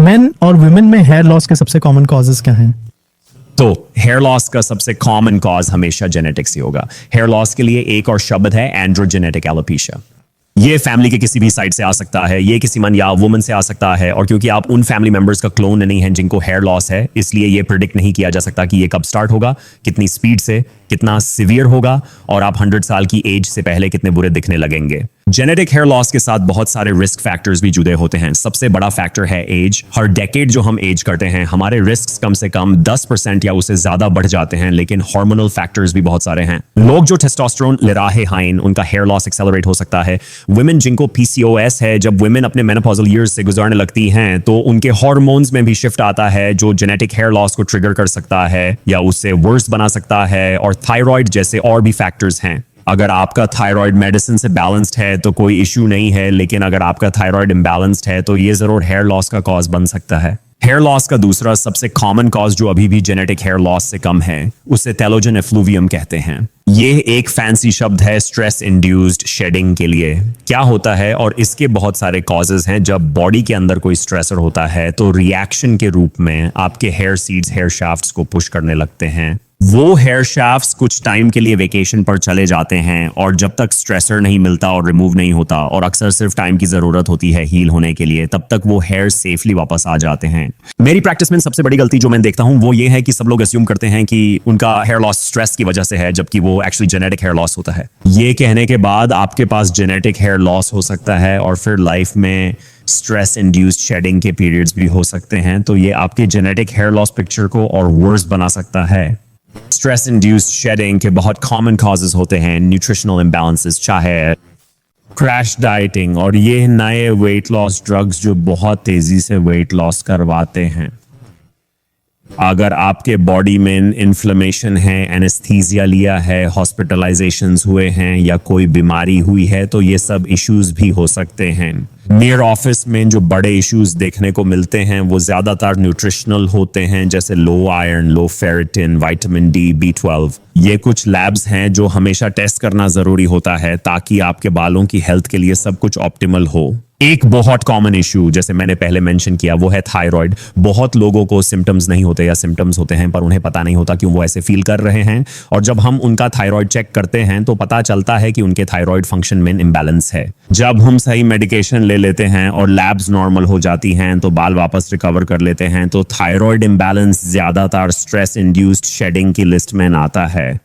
Main और women में hair loss के सबसे कॉमन कॉजेज क्या हैं? तो हेयर लॉस का सबसे कॉमन कॉज हमेशा जेनेटिक्स ही होगा। हेयर लॉस के लिए एक और शब्द है एंड्रोजेनेटिक एलोपेशिया। ये फैमिली के किसी भी साइड से आ सकता है, ये किसी मन या वुमन से आ सकता है, और क्योंकि आप उन फैमिली मेंबर्स का क्लोन नहीं है जिनको हेयर लॉस है, इसलिए ये प्रिडिक्ट नहीं किया जा सकता कि ये कब स्टार्ट होगा, कितनी स्पीड से, कितना सिवियर होगा, और आप 100 साल की एज से पहले कितने बुरे दिखने लगेंगे। जेनेटिक हेयर लॉस के साथ बहुत सारे रिस्क फैक्टर्स भी जुड़े होते हैं। सबसे बड़ा फैक्टर है एज। हर डेकेड जो हम एज करते हैं, हमारे रिस्क कम से कम 10% या उससे ज्यादा बढ़ जाते हैं, लेकिन हार्मोनल फैक्टर्स भी बहुत सारे हैं। लोग जो टेस्टोस्टेरोन ले रहे हैं, उनका हेयर लॉस एक्सेलरेट हो सकता है। वुमेन जिनको पीसीओएस है, जब वुमेन अपने मेनोपॉजल ईयर्स से गुजरने लगती हैं, तो उनके हार्मोन्स में भी शिफ्ट आता है जो जेनेटिक हेयर लॉस को ट्रिगर कर सकता है या उससे वर्स बना सकता है। और थायराइड जैसे और भी फैक्टर्स हैं। अगर आपका थायराइड मेडिसिन से बैलेंस्ड है तो कोई इश्यू नहीं है, लेकिन अगर आपका थायराइड इम्बैलेंस्ड है तो ये जरूर हेयर लॉस का कॉज बन सकता है। हेयर लॉस का दूसरा सबसे कॉमन कॉज जो अभी भी जेनेटिक हेयर लॉस से कम है, उसे टेलोजन एफ्लूवियम कहते हैं। ये एक फैंसी शब्द है स्ट्रेस इंड्यूस्ड शेडिंग के लिए। क्या होता है, और इसके बहुत सारे कॉजेज हैं। जब बॉडी के अंदर कोई स्ट्रेसर होता है तो रिएक्शन के रूप में आपके हेयर सीड्स हेयर शाफ्ट्स को पुश करने लगते हैं। वो हेयर शाफ्ट्स कुछ टाइम के लिए वेकेशन पर चले जाते हैं, और जब तक स्ट्रेसर नहीं मिलता और रिमूव नहीं होता, और अक्सर सिर्फ टाइम की जरूरत होती है हील होने के लिए, तब तक वो हेयर सेफली वापस आ जाते हैं। मेरी प्रैक्टिस में सबसे बड़ी गलती जो मैं देखता हूं वो ये है कि सब लोग अस्यूम करते हैं कि उनका हेयर लॉस स्ट्रेस की वजह से है, जबकि वो एक्चुअली जेनेटिक हेयर लॉस होता है। ये कहने के बाद आपके पास जेनेटिक हेयर लॉस हो सकता है और फिर लाइफ में स्ट्रेस इंड्यूस्ड शेडिंग के पीरियड्स भी हो सकते हैं, तो ये आपके जेनेटिक हेयर लॉस पिक्चर को और वर्स बना सकता है। स्ट्रेस इंड्यूस्ड शेडिंग के बहुत कॉमन कॉजेज होते हैं न्यूट्रिशनल इम्बैलेंसेस, चाहे क्रैश डाइटिंग और ये नए वेट लॉस ड्रग्स जो बहुत तेजी से वेट लॉस करवाते हैं। अगर आपके बॉडी में इन्फ्लेमेशन है, एनेस्थीसिया लिया है, हॉस्पिटलाइजेशंस हुए हैं या कोई बीमारी हुई है, तो ये सब इश्यूज भी हो सकते हैं। नियर ऑफिस में जो बड़े इश्यूज देखने को मिलते हैं वो ज्यादातर न्यूट्रिशनल होते हैं, जैसे लो आयरन, लो फेरिटिन, विटामिन डी, B12। ये कुछ लैब्स हैं जो हमेशा टेस्ट करना जरूरी होता है ताकि आपके बालों की हेल्थ के लिए सब कुछ ऑप्टिमल हो। एक बहुत कॉमन इशू जैसे मैंने पहले मेंशन किया वो है थायराइड। बहुत लोगों को सिम्टम्स नहीं होते या सिम्टम्स होते हैं पर उन्हें पता नहीं होता क्यों वो ऐसे फील कर रहे हैं, और जब हम उनका थायराइड चेक करते हैं तो पता चलता है कि उनके थायराइड फंक्शन में इम्बैलेंस है। जब हम सही मेडिकेशन ले लेते हैं और लैब्स नॉर्मल हो जाती हैं तो बाल वापस रिकवर कर लेते हैं। तो थायराइड इम्बैलेंस ज्यादातर स्ट्रेस इंड्यूस्ड शेडिंग की लिस्ट में आता है।